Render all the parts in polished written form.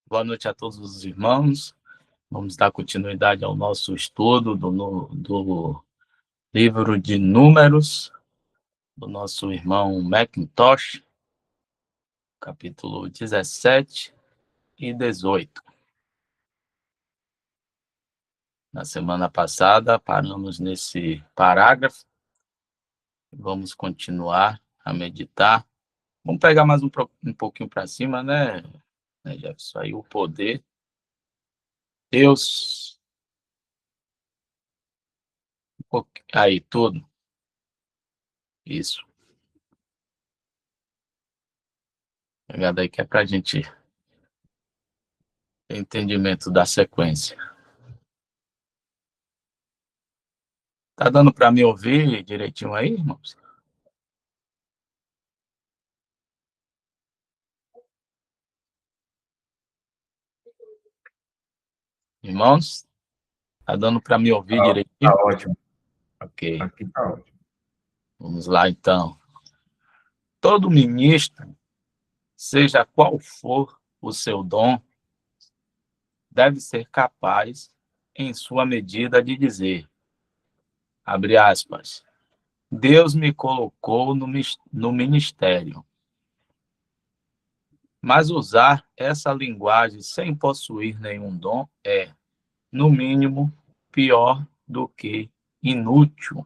Boa noite a todos os irmãos. Vamos dar continuidade ao nosso estudo do livro de Números, do nosso irmão Mackintosh, capítulo 17 e 18. Na semana passada, paramos nesse parágrafo. Vamos continuar a meditar. Vamos pegar mais um pouquinho para cima, né, Jefferson? Aí o poder. Deus. Aí, tudo. Isso. Pegada aí que é para a gente ter entendimento da sequência. Tá dando para me ouvir direitinho aí, irmãos? Irmãos, tá dando para me ouvir Tá direitinho? ótimo. Ok, Aqui tá ótimo. vamos lá então. Todo ministro, seja qual for o seu dom, deve ser capaz, em sua medida, de dizer, abre aspas, Deus me colocou no ministério. Mas usar essa linguagem sem possuir nenhum dom é, no mínimo, pior do que inútil.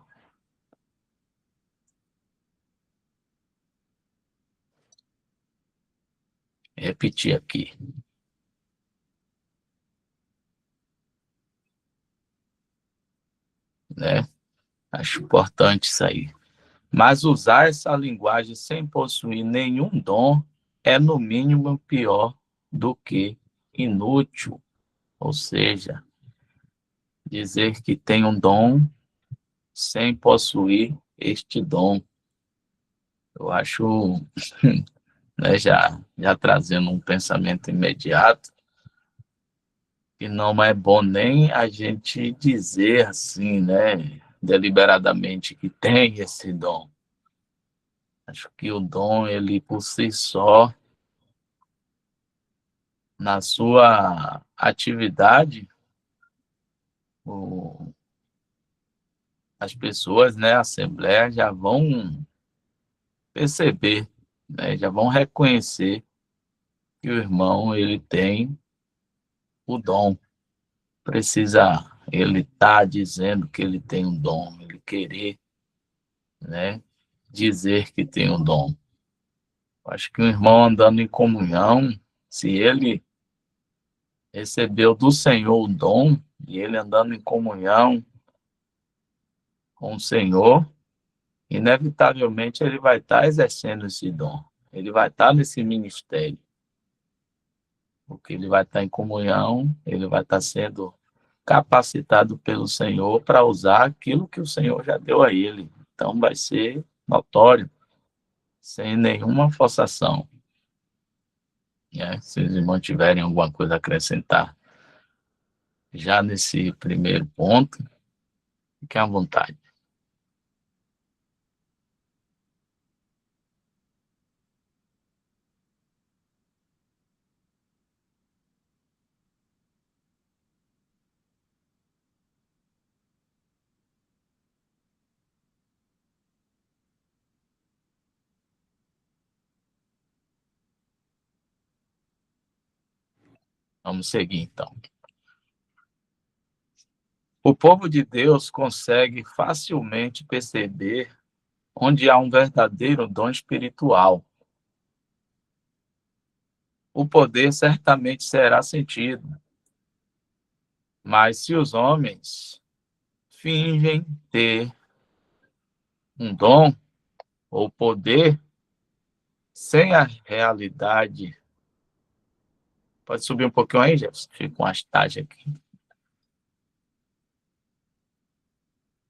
Repetir aqui, né? Acho importante isso aí. Mas usar essa linguagem sem possuir nenhum dom é, no mínimo, pior do que inútil. Ou seja, dizer que tem um dom sem possuir este dom. Eu acho, né, já trazendo um pensamento imediato, que não é bom nem a gente dizer assim, né, deliberadamente que tem esse dom. Acho que o dom, ele por si só, na sua atividade, o, as pessoas, né, a Assembleia, já vão perceber, né, já vão reconhecer que o irmão, ele tem o dom. Precisa ele estar dizendo que ele tem um dom, ele querer, né, dizer que tem um dom. Acho que um irmão andando em comunhão, se ele recebeu do Senhor o dom, e ele andando em comunhão com o Senhor, inevitavelmente ele vai estar exercendo esse dom. Ele vai estar nesse ministério. Porque ele vai estar em comunhão, ele vai estar sendo capacitado pelo Senhor para usar aquilo que o Senhor já deu a ele. Então vai ser notório, sem nenhuma forçação. Né? Se os irmãos tiverem alguma coisa a acrescentar já nesse primeiro ponto, fiquem à vontade. Vamos seguir, então. O povo de Deus consegue facilmente perceber onde há um verdadeiro dom espiritual. O poder certamente será sentido, mas se os homens fingem ter um dom ou poder sem a realidade. Pode subir um pouquinho aí, Jefferson? Fica com as tagens aqui.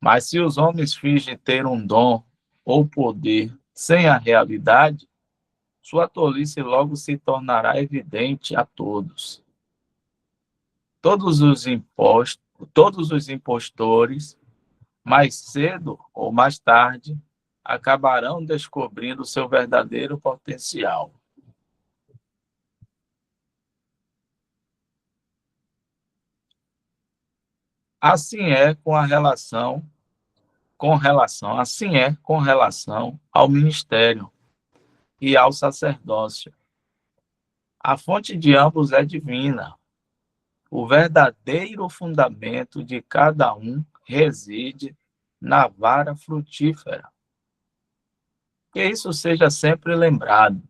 Mas se os homens fingem ter um dom ou poder sem a realidade, sua tolice logo se tornará evidente a todos. Todos os impostores, mais cedo ou mais tarde, acabarão descobrindo seu verdadeiro potencial. Assim é com relação ao ministério e ao sacerdócio. A fonte de ambos é divina. O verdadeiro fundamento de cada um reside na vara frutífera. Que isso seja sempre lembrado.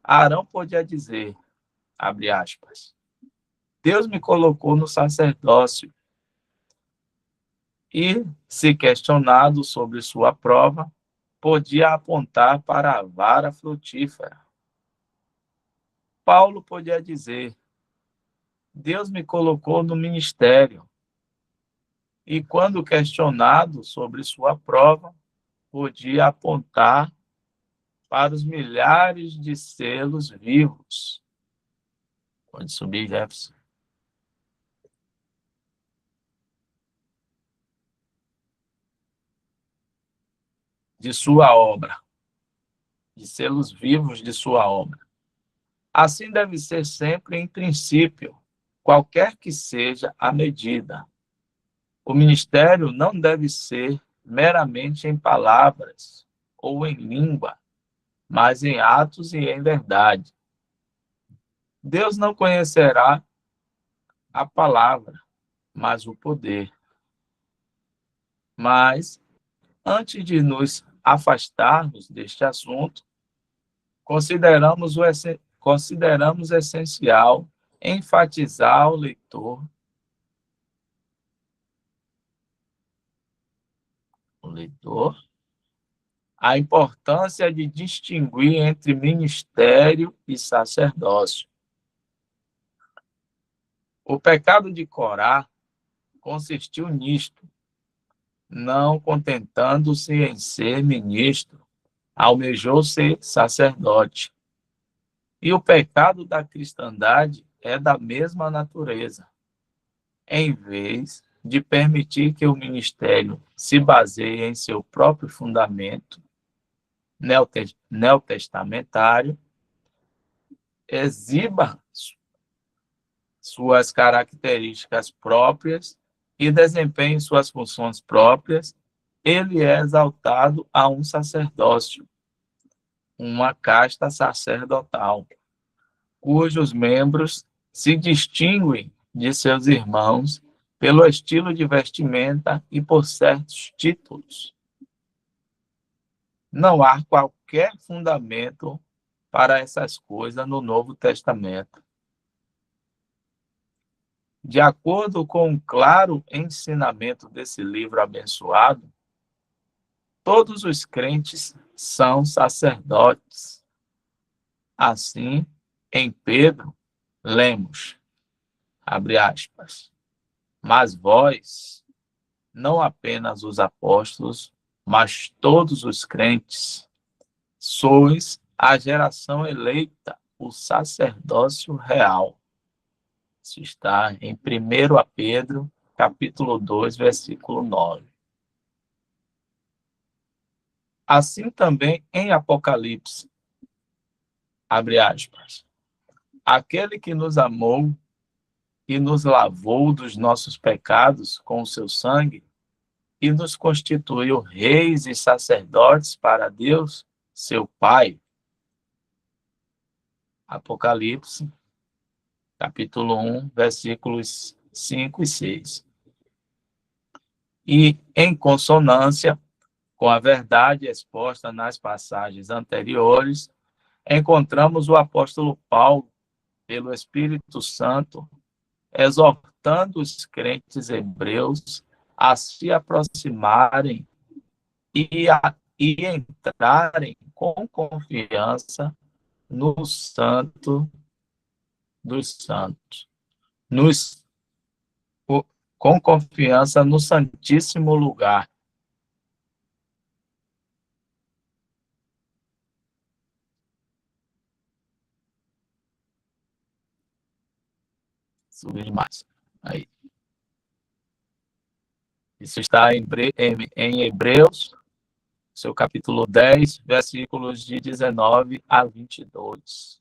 Arão podia dizer, abre aspas, Deus me colocou no sacerdócio e, se questionado sobre sua prova, podia apontar para a vara frutífera. Paulo podia dizer, Deus me colocou no ministério e, quando questionado sobre sua prova, podia apontar para os milhares de selos vivos. Pode subir, Jefferson. De sua obra, de selos vivos de sua obra. Assim deve ser sempre em princípio, qualquer que seja a medida. O ministério não deve ser meramente em palavras ou em língua, mas em atos e em verdade. Deus não conhecerá a palavra, mas o poder. Mas, antes de nos afastarmos deste assunto, consideramos essencial enfatizar ao leitor, a importância de distinguir entre ministério e sacerdócio. O pecado de Corá consistiu nisto, não contentando-se em ser ministro, almejou ser sacerdote. E o pecado da cristandade é da mesma natureza. Em vez de permitir que o ministério se baseie em seu próprio fundamento neotestamentário, exiba suas características próprias e desempenhe suas funções próprias, ele é exaltado a um sacerdócio, uma casta sacerdotal, cujos membros se distinguem de seus irmãos pelo estilo de vestimenta e por certos títulos. Não há qualquer fundamento para essas coisas no Novo Testamento. De acordo com o claro ensinamento desse livro abençoado, todos os crentes são sacerdotes. Assim, em Pedro, lemos, abre aspas, mas vós, não apenas os apóstolos, mas todos os crentes, sois a geração eleita, o sacerdócio real. Isso está em 1 Pedro, capítulo 2, versículo 9. Assim também em Apocalipse, abre aspas, aquele que nos amou e nos lavou dos nossos pecados com o seu sangue e nos constituiu reis e sacerdotes para Deus, seu Pai. Apocalipse, capítulo 1, versículos 5 e 6. E, em consonância com a verdade exposta nas passagens anteriores, encontramos o apóstolo Paulo, pelo Espírito Santo, exortando os crentes hebreus a se aproximarem e entrarem com confiança no Santo dos Santos, nos, com confiança no Santíssimo Lugar. Subir demais. Aí. Isso está em Hebreus, seu capítulo 10, versículos de 19 a 22.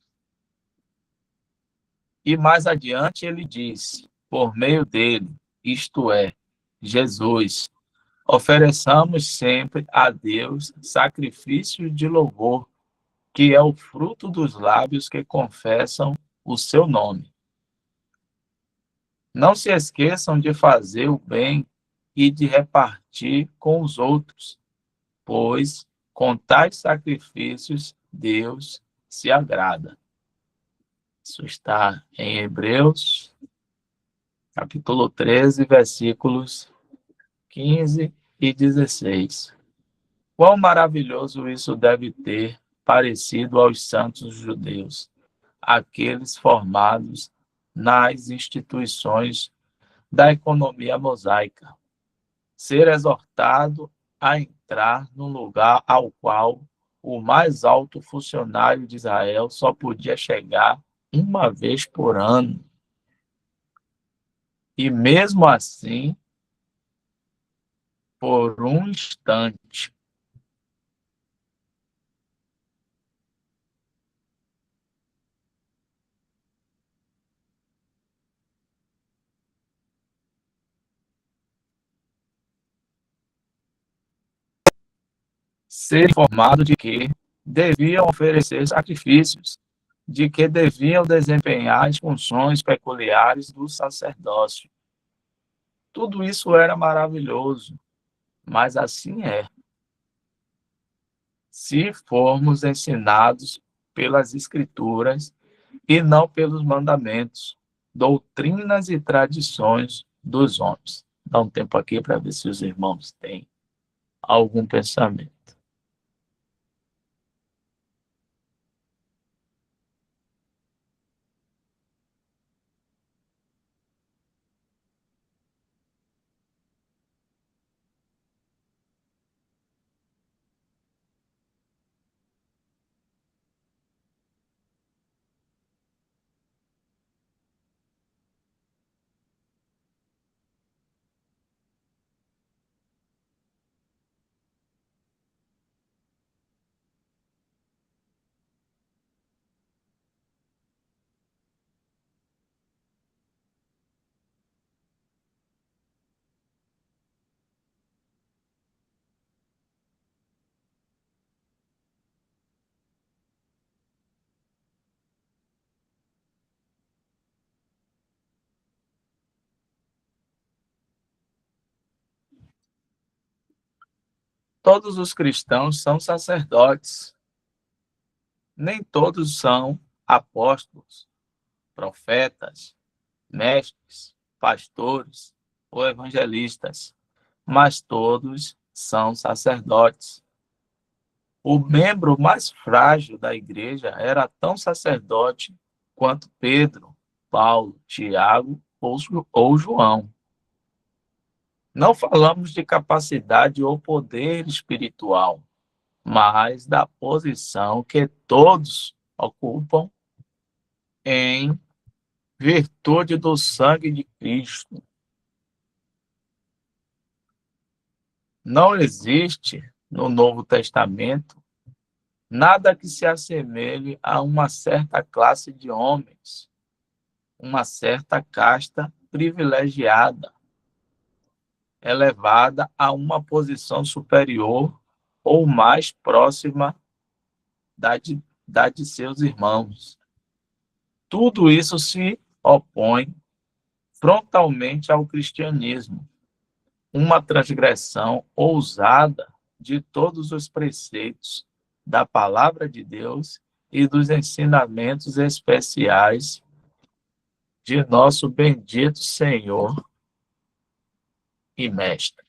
E mais adiante ele diz, por meio dele isto é, Jesus, ofereçamos sempre a Deus sacrifício de louvor, que é o fruto dos lábios que confessam o seu nome. Não se esqueçam de fazer o bem e de repartir com os outros, pois com tais sacrifícios Deus se agrada. Isso está em Hebreus, capítulo 13, versículos 15 e 16. Quão maravilhoso isso deve ter parecido aos santos judeus, aqueles formados nas instituições da economia mosaica, ser exortado a entrar num lugar ao qual o mais alto funcionário de Israel só podia chegar uma vez por ano. E mesmo assim, por um instante, ser informado de que deviam oferecer sacrifícios, de que deviam desempenhar as funções peculiares do sacerdócio. Tudo isso era maravilhoso, mas assim é. Se formos ensinados pelas Escrituras e não pelos mandamentos, doutrinas e tradições dos homens. Dá um tempo aqui para ver se os irmãos têm algum pensamento. Todos os cristãos são sacerdotes, nem todos são apóstolos, profetas, mestres, pastores ou evangelistas, mas todos são sacerdotes. O membro mais frágil da igreja era tão sacerdote quanto Pedro, Paulo, Tiago ou João. Não falamos de capacidade ou poder espiritual, mas da posição que todos ocupam em virtude do sangue de Cristo. Não existe no Novo Testamento nada que se assemelhe a uma certa classe de homens, uma certa casta privilegiada, elevada a uma posição superior ou mais próxima da de seus irmãos. Tudo isso se opõe frontalmente ao cristianismo, uma transgressão ousada de todos os preceitos da palavra de Deus e dos ensinamentos especiais de nosso bendito Senhor e Mestre.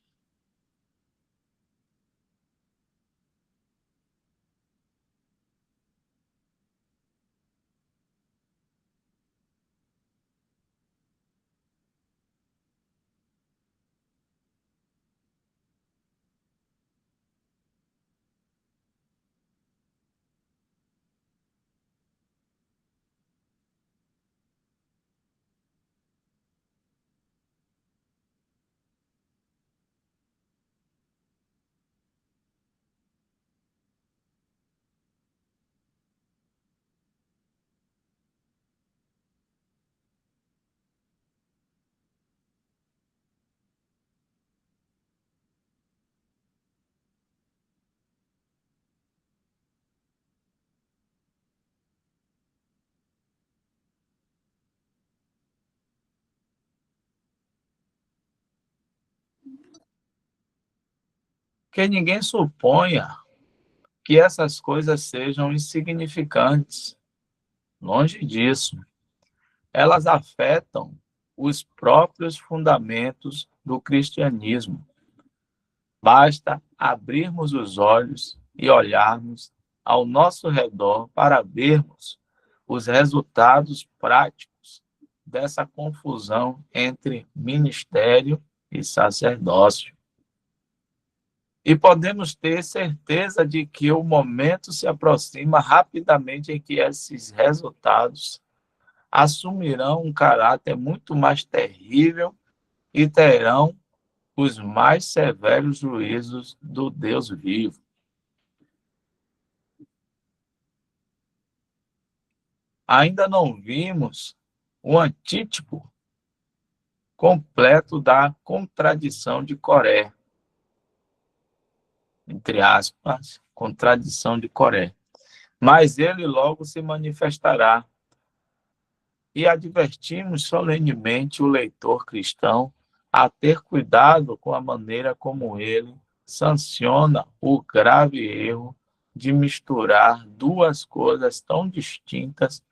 Que ninguém suponha que essas coisas sejam insignificantes. Longe disso. Elas afetam os próprios fundamentos do cristianismo. Basta abrirmos os olhos e olharmos ao nosso redor para vermos os resultados práticos dessa confusão entre ministério e sacerdócio. E podemos ter certeza de que o momento se aproxima rapidamente em que esses resultados assumirão um caráter muito mais terrível e terão os mais severos juízos do Deus vivo. Ainda não vimos o antítipo completo da contradição de Coré, entre aspas, contradição de Coré. Mas ele logo se manifestará. E advertimos solenemente o leitor cristão a ter cuidado com a maneira como ele sanciona o grave erro de misturar duas coisas tão distintas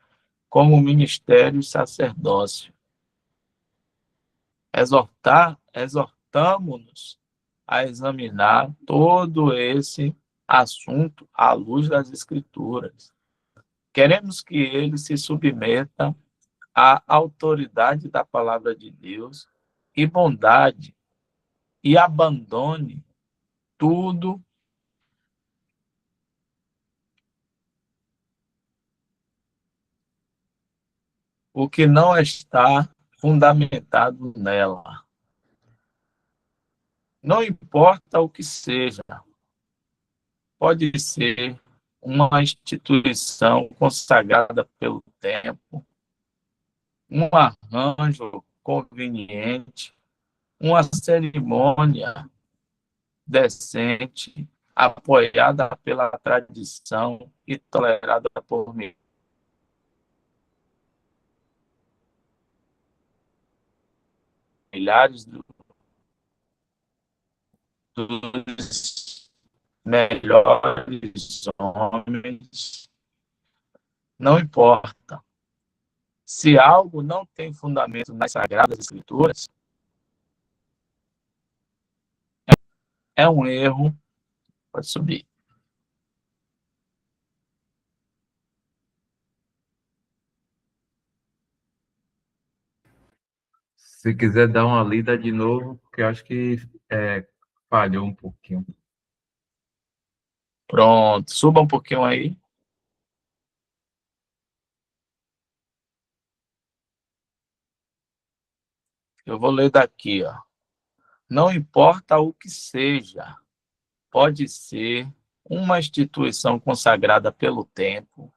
como ministério e sacerdócio. Exortamos-nos a examinar todo esse assunto à luz das Escrituras. Queremos que ele se submeta à autoridade da palavra de Deus e bondade e abandone tudo o que não está fundamentado nela. Não importa o que seja, pode ser uma instituição consagrada pelo tempo, um arranjo conveniente, uma cerimônia decente, apoiada pela tradição e tolerada por milhares dos melhores homens. Não importa. Se algo não tem fundamento nas Sagradas Escrituras, é um erro. Pode subir. Se quiser dar uma lida de novo, porque eu acho que falhou um pouquinho. Pronto, suba um pouquinho aí. Eu vou ler daqui, ó. Não importa o que seja, pode ser uma instituição consagrada pelo tempo,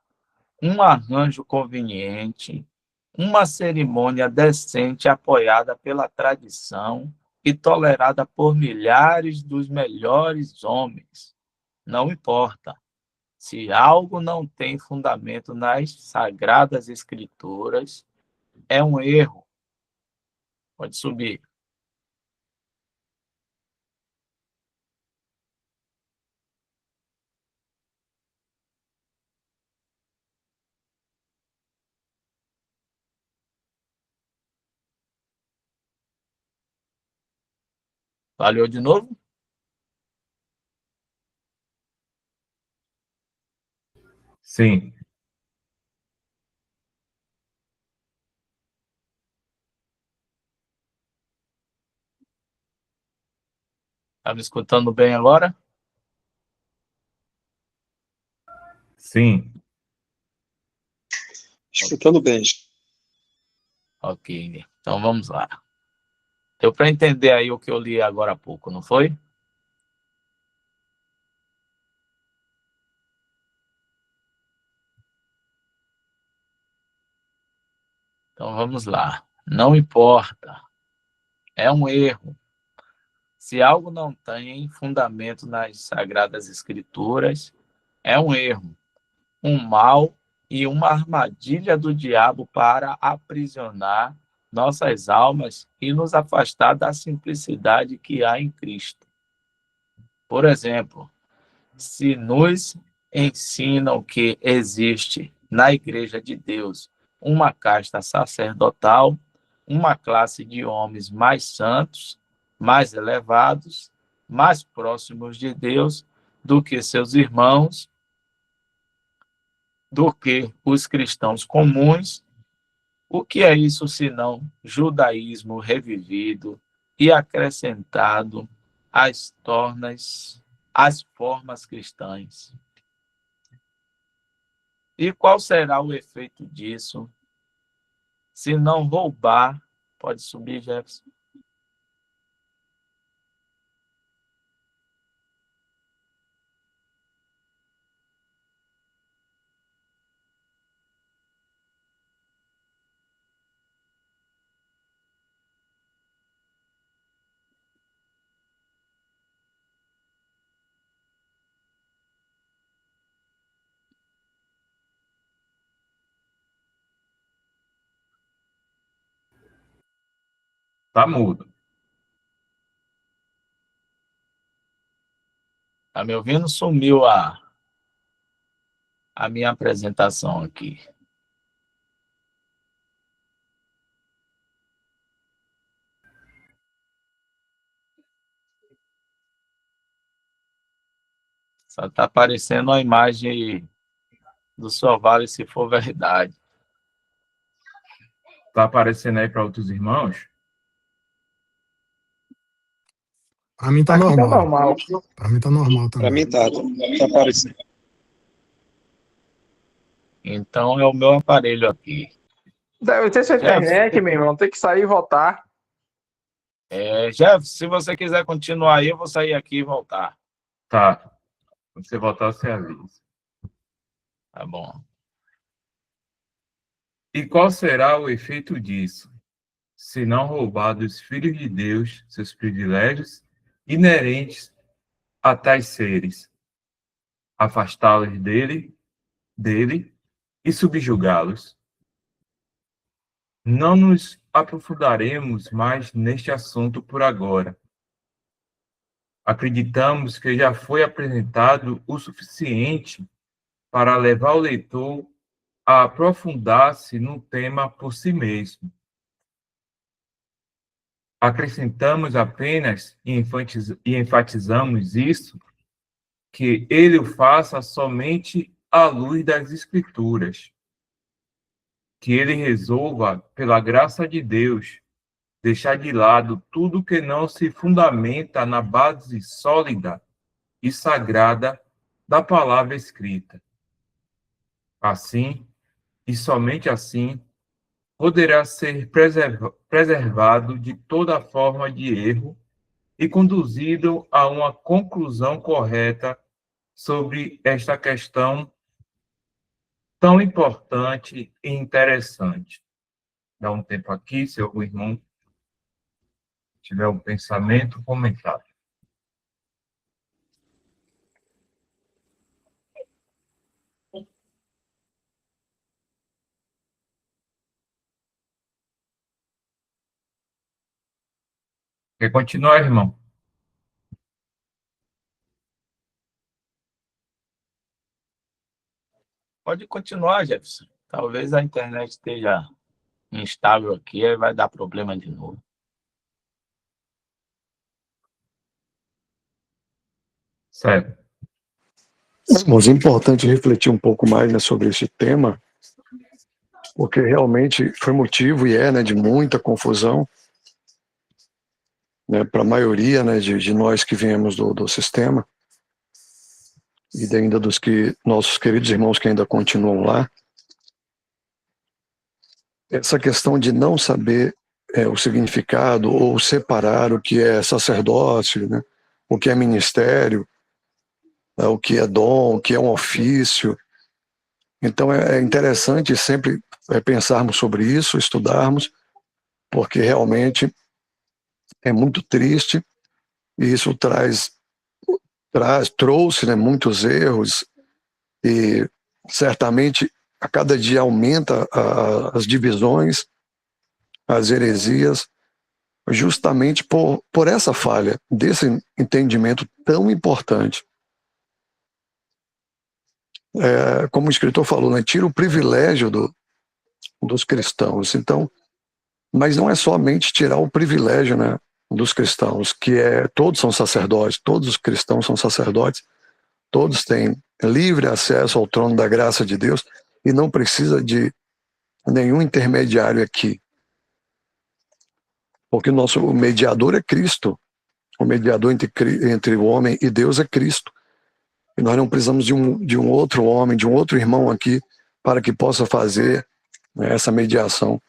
um arranjo conveniente, uma cerimônia decente apoiada pela tradição e tolerada por milhares dos melhores homens. Não importa. Se algo não tem fundamento nas Sagradas Escrituras, é um erro. Pode subir. Valeu de novo? Sim, Está me escutando bem agora? sim. Escutando bem. Ok, então vamos lá. Deu para entender aí o que eu li agora há pouco, não foi? Então vamos lá. Não importa. É um erro. Se algo não tem fundamento nas Sagradas Escrituras, é um erro, um mal e uma armadilha do diabo para aprisionar nossas almas e nos afastar da simplicidade que há em Cristo. Por exemplo, se nos ensinam que existe na Igreja de Deus uma casta sacerdotal, uma classe de homens mais santos, mais elevados, mais próximos de Deus do que seus irmãos, do que os cristãos comuns. O que é isso senão judaísmo revivido e acrescentado às formas cristãs? E qual será o efeito disso se não roubar? Pode subir, Jefferson. Tá mudo. Tá me ouvindo? Sumiu a minha apresentação aqui. Só está aparecendo a imagem do Sovale, se for verdade. Tá aparecendo aí para outros irmãos? Para mim tá Aqui tá normal. normal. Para mim tá normal Para também. mim tá aparecendo. Então é o meu aparelho aqui. Deve ter sua internet, meu irmão. Tem que sair e voltar. Jeff, se você quiser continuar aí, eu vou sair aqui e voltar. Tá. Quando você voltar, você avisa. Tá bom. E qual será o efeito disso, se não roubar dos filhos de Deus seus privilégios inerentes a tais seres, afastá-los dele e subjugá-los? Não nos aprofundaremos mais neste assunto por agora. Acreditamos que já foi apresentado o suficiente para levar o leitor a aprofundar-se no tema por si mesmo. Acrescentamos apenas e enfatizamos isso, que ele o faça somente à luz das Escrituras, que ele resolva, pela graça de Deus, deixar de lado tudo que não se fundamenta na base sólida e sagrada da palavra escrita. Assim, e somente assim, poderá ser preservado de toda forma de erro e conduzido a uma conclusão correta sobre esta questão tão importante e interessante. Dá um tempo aqui, se algum irmão tiver um pensamento, comentário. Quer continuar, irmão? Pode continuar, Jefferson. Talvez a internet esteja instável aqui, aí vai dar problema de novo. Certo. Mas é importante refletir um pouco mais, né, sobre esse tema, porque realmente foi motivo e é, né, de muita confusão, né, para a maioria, né, de nós que viemos do sistema e ainda dos nossos queridos irmãos que ainda continuam lá. Essa questão de não saber o significado ou separar o que é sacerdócio, né, o que é ministério, o que é dom, o que é um ofício. Então é interessante sempre pensarmos sobre isso, estudarmos, porque realmente é muito triste e isso trouxe, né, muitos erros e certamente a cada dia aumenta as divisões, as heresias, justamente por essa falha, desse entendimento tão importante. Como o escritor falou, né, tira o privilégio dos cristãos. Então, mas não é somente tirar o privilégio, né, dos cristãos, que todos são sacerdotes, todos os cristãos são sacerdotes, todos têm livre acesso ao trono da graça de Deus e não precisa de nenhum intermediário aqui. Porque o mediador é Cristo. O mediador entre o homem e Deus é Cristo. E nós não precisamos de um outro homem, de um outro irmão aqui, para que possa fazer, né, essa mediação.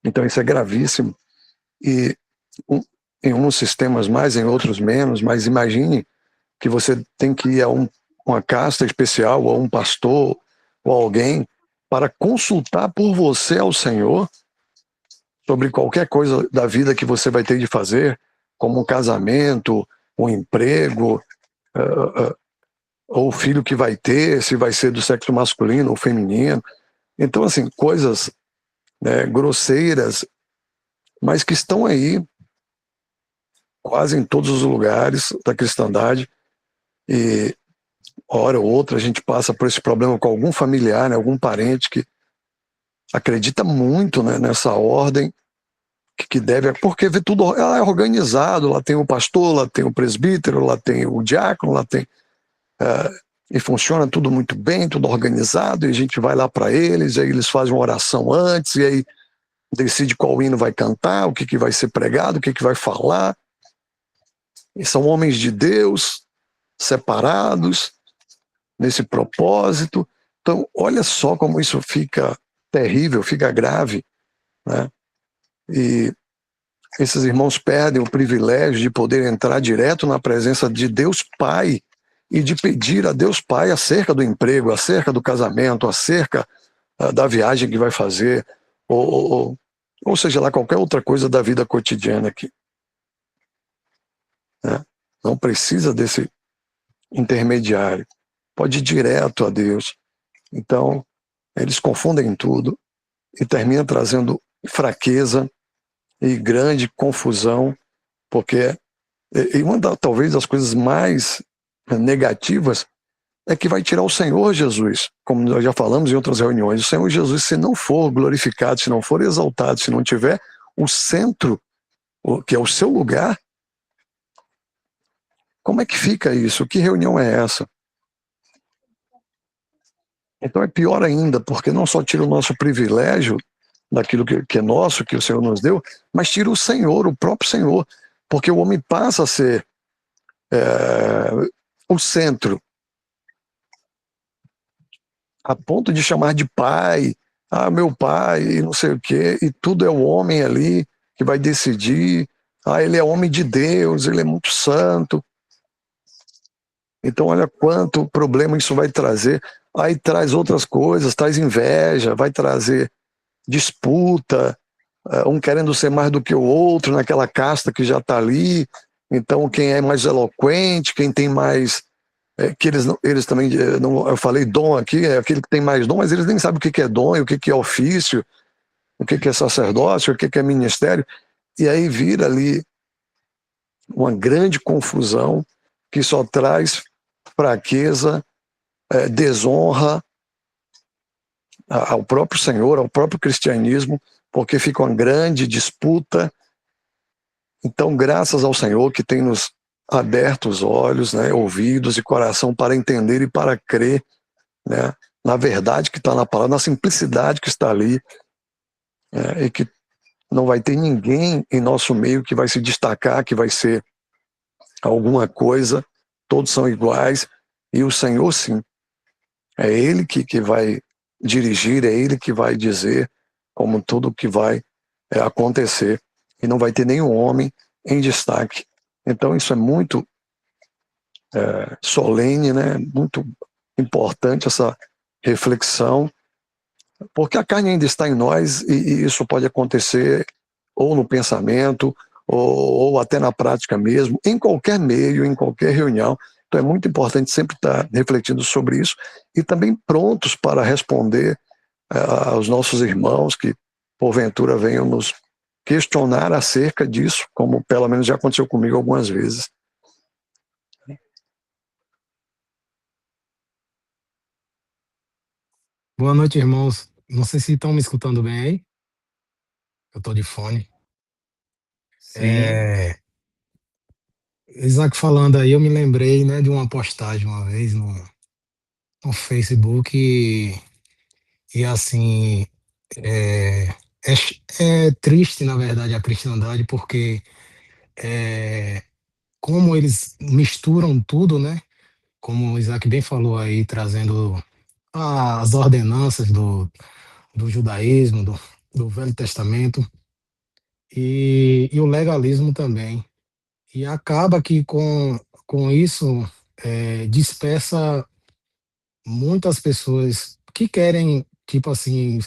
Então isso é gravíssimo. E em uns sistemas mais, em outros menos, mas imagine que você tem que ir a uma casta especial, ou a um pastor, ou alguém, para consultar por você ao Senhor sobre qualquer coisa da vida que você vai ter de fazer, como um casamento, um emprego, ou o filho que vai ter, se vai ser do sexo masculino ou feminino. Então, assim, coisas, né, grosseiras, mas que estão aí quase em todos os lugares da cristandade, e hora ou outra a gente passa por esse problema com algum familiar, né, algum parente que acredita muito, né, nessa ordem que deve, porque vê tudo, ela é organizado, lá tem o pastor, lá tem o presbítero, lá tem o diácono, lá tem e funciona tudo muito bem, tudo organizado, e a gente vai lá para eles, e aí eles fazem uma oração antes, e aí decide qual hino vai cantar, o que vai ser pregado, o que vai falar. E são homens de Deus, separados, nesse propósito. Então, olha só como isso fica terrível, fica grave, né? E esses irmãos perdem o privilégio de poder entrar direto na presença de Deus Pai e de pedir a Deus Pai acerca do emprego, acerca do casamento, acerca da viagem que vai fazer, ou seja lá, qualquer outra coisa da vida cotidiana aqui. Né? Não precisa desse intermediário. Pode ir direto a Deus. Então, eles confundem tudo e terminam trazendo fraqueza e grande confusão, porque talvez das coisas mais negativas é que vai tirar o Senhor Jesus, como nós já falamos em outras reuniões. O Senhor Jesus, se não for glorificado, se não for exaltado, se não tiver o centro, que é o seu lugar, como é que fica isso? Que reunião é essa? Então é pior ainda, porque não só tira o nosso privilégio daquilo que é nosso, que o Senhor nos deu, mas tira o Senhor, o próprio Senhor, porque o homem passa a ser o centro, a ponto de chamar de pai, meu pai, não sei o quê, e tudo é o homem ali que vai decidir, ele é homem de Deus, ele é muito santo. Então olha quanto problema isso vai trazer. Aí traz outras coisas, traz inveja, vai trazer disputa, um querendo ser mais do que o outro naquela casta que já está ali. Então quem é mais eloquente, quem tem mais... que eles também, eu falei dom aqui, é aquele que tem mais dom, mas eles nem sabem o que é dom, e o que é ofício, o que é sacerdócio, o que é ministério. E aí vira ali uma grande confusão que só traz fraqueza, desonra ao próprio Senhor, ao próprio cristianismo, porque fica uma grande disputa. Então, graças ao Senhor que tem nos aberto os olhos, né, ouvidos e coração para entender e para crer, né, na verdade que está na palavra, na simplicidade que está ali, e que não vai ter ninguém em nosso meio que vai se destacar, que vai ser alguma coisa, todos são iguais, e o Senhor sim, é Ele que vai dirigir, é Ele que vai dizer como tudo que vai acontecer, e não vai ter nenhum homem em destaque. Então isso é muito solene, né? Muito importante essa reflexão, porque a carne ainda está em nós e isso pode acontecer ou no pensamento ou até na prática mesmo, em qualquer meio, em qualquer reunião. Então é muito importante sempre estar refletindo sobre isso e também prontos para responder aos nossos irmãos que porventura venham nos questionar acerca disso, como pelo menos já aconteceu comigo algumas vezes. Boa noite, irmãos. Não sei se estão me escutando bem aí. Eu estou de fone. Sim, Isaac falando aí, eu me lembrei, né, de uma postagem uma vez no Facebook e assim, é, é triste, na verdade, a cristandade, porque como eles misturam tudo, né? Como o Isaac bem falou aí, trazendo as ordenanças do judaísmo, do Velho Testamento e o legalismo também. E acaba que com isso dispersa muitas pessoas que querem, tipo assim,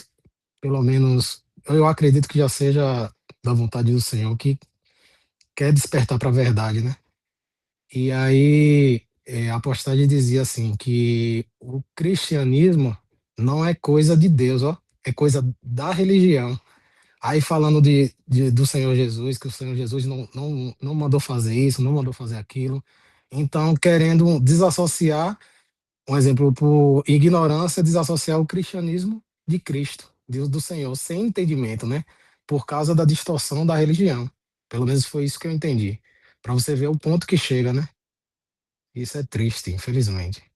pelo menos, eu acredito que já seja da vontade do Senhor, que quer despertar para a verdade, né? E aí a postagem dizia assim, que o cristianismo não é coisa de Deus, ó, é coisa da religião. Aí falando do Senhor Jesus, que o Senhor Jesus não mandou fazer isso, não mandou fazer aquilo. Então, querendo desassociar, um exemplo, por ignorância, desassociar o cristianismo de Cristo, Deus do Senhor, sem entendimento, né? Por causa da distorção da religião. Pelo menos foi isso que eu entendi. Para você ver o ponto que chega, né? Isso é triste, infelizmente.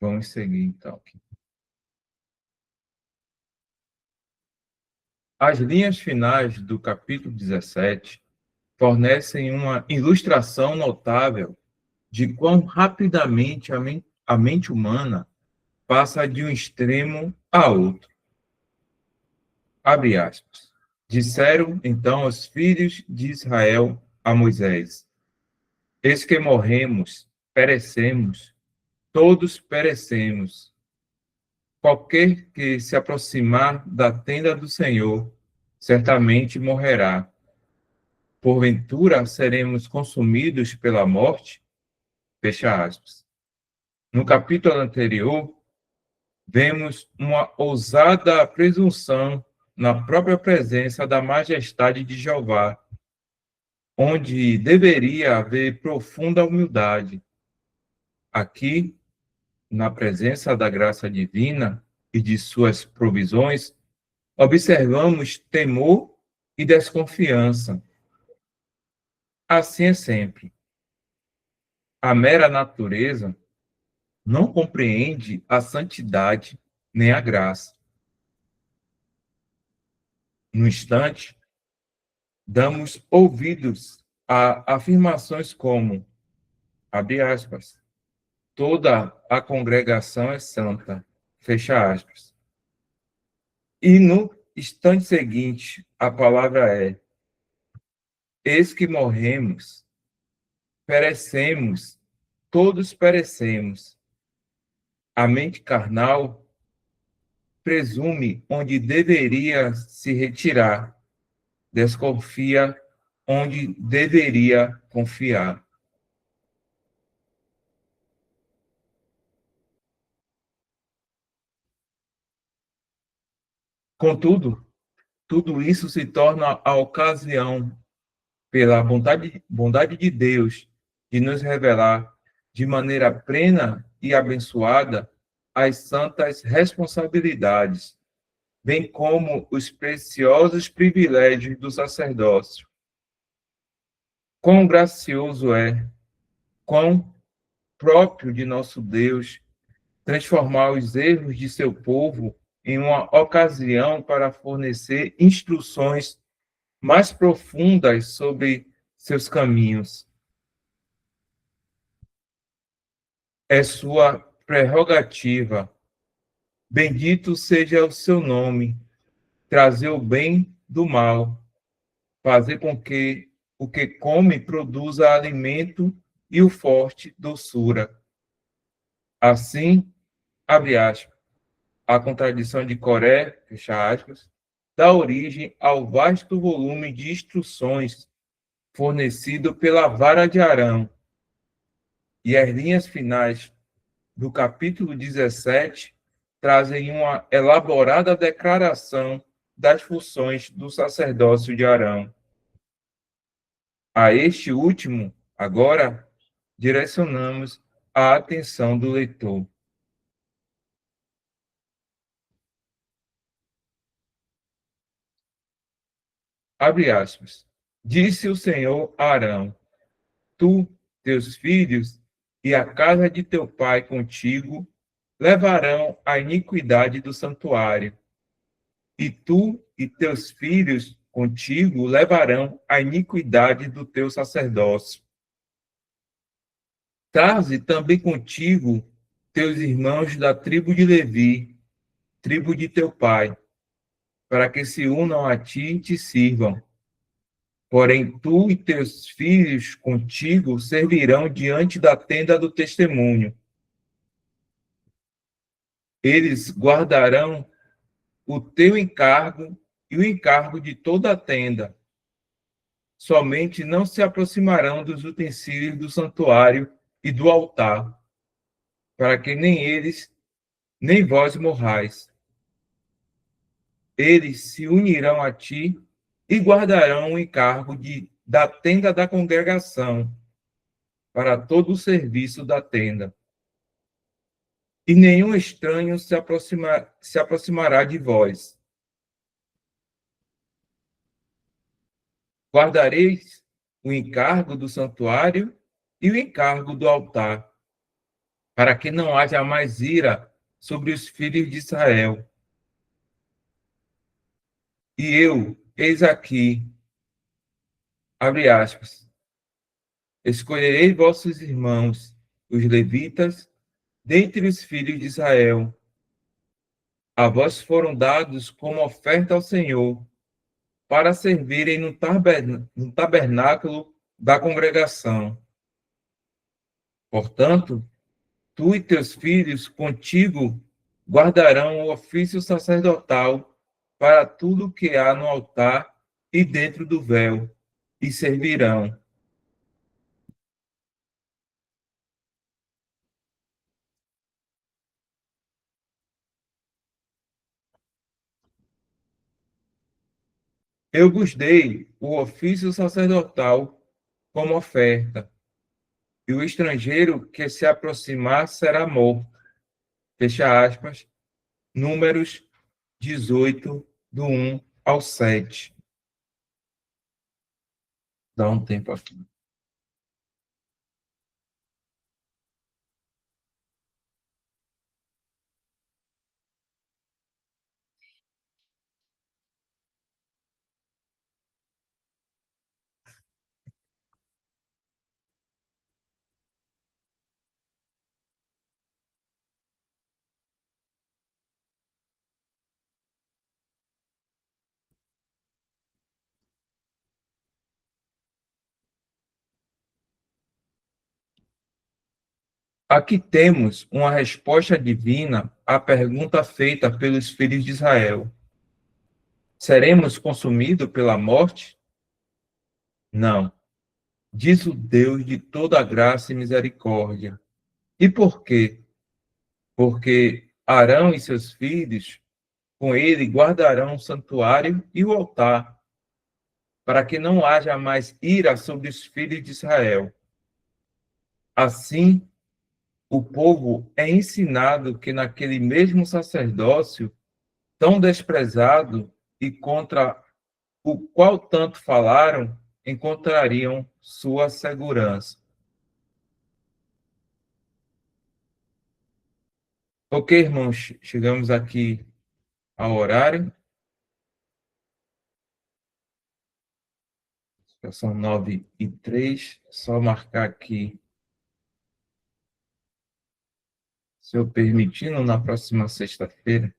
vamos seguir então. As linhas finais do capítulo 17 fornecem uma ilustração notável de quão rapidamente a mente humana passa de um extremo a outro. Abre aspas. Disseram então os filhos de Israel a Moisés: eis que morremos, perecemos, todos perecemos. Qualquer que se aproximar da tenda do Senhor, certamente morrerá. Porventura seremos consumidos pela morte? Fecha aspas. No capítulo anterior, vemos uma ousada presunção na própria presença da majestade de Jeová, onde deveria haver profunda humildade. Aqui, na presença da graça divina e de suas provisões, observamos temor e desconfiança. Assim é sempre. A mera natureza não compreende a santidade nem a graça. No instante, damos ouvidos a afirmações como, abre aspas, toda a congregação é santa, fecha aspas. E no instante seguinte, a palavra é, eis que morremos, perecemos, todos perecemos. A mente carnal presume onde deveria se retirar, desconfia onde deveria confiar. Contudo, tudo isso se torna a ocasião, pela bondade de Deus, de nos revelar de maneira plena e abençoada as santas responsabilidades, bem como os preciosos privilégios do sacerdócio. Quão gracioso é, quão próprio de nosso Deus transformar os erros de seu povo em uma ocasião para fornecer instruções mais profundas sobre seus caminhos. É sua prerrogativa. Bendito seja o seu nome, trazer o bem do mal, fazer com que o que come produza alimento e o forte doçura. Assim, abre aspas, a contradição de Coré, fecha aspas, dá origem ao vasto volume de instruções fornecido pela vara de Arão. E as linhas finais do capítulo 17 trazem uma elaborada declaração das funções do sacerdócio de Arão. A este último, agora, direcionamos a atenção do leitor. Abre aspas. Disse o Senhor a Arão: Tu, teus filhos e a casa de teu pai contigo levarão a iniquidade do santuário. E tu e teus filhos contigo levarão a iniquidade do teu sacerdócio. Traze também contigo teus irmãos da tribo de Levi, tribo de teu pai, para que se unam a ti e te sirvam. Porém, tu e teus filhos contigo servirão diante da tenda do testemunho. Eles guardarão o teu encargo e o encargo de toda a tenda. Somente não se aproximarão dos utensílios do santuário e do altar, para que nem eles, nem vós morrais. Eles se unirão a ti e guardarão o encargo da tenda da congregação, para todo o serviço da tenda. E nenhum estranho se aproximará de vós. Guardareis o encargo do santuário e o encargo do altar, para que não haja mais ira sobre os filhos de Israel. E eu, eis aqui, abre aspas, escolherei vossos irmãos, os levitas, dentre os filhos de Israel. A vós foram dados como oferta ao Senhor, para servirem no tabernáculo da congregação. Portanto, tu e teus filhos contigo guardarão o ofício sacerdotal para tudo que há no altar e dentro do véu, e servirão. Eu vos dei o ofício sacerdotal como oferta, e o estrangeiro que se aproximar será morto. Fecha aspas. Números 18, do 1 ao 7. Dá um tempo aqui. Aqui temos uma resposta divina à pergunta feita pelos filhos de Israel. Seremos consumidos pela morte? Não. Diz o Deus de toda graça e misericórdia. E por quê? Porque Arão e seus filhos, com ele, guardarão o santuário e o altar, para que não haja mais ira sobre os filhos de Israel. Assim, o povo é ensinado que naquele mesmo sacerdócio, tão desprezado e contra o qual tanto falaram, encontrariam sua segurança. Ok, irmãos, chegamos aqui ao horário. Já são 9h03. Só marcar aqui, se eu permitindo, na próxima sexta-feira,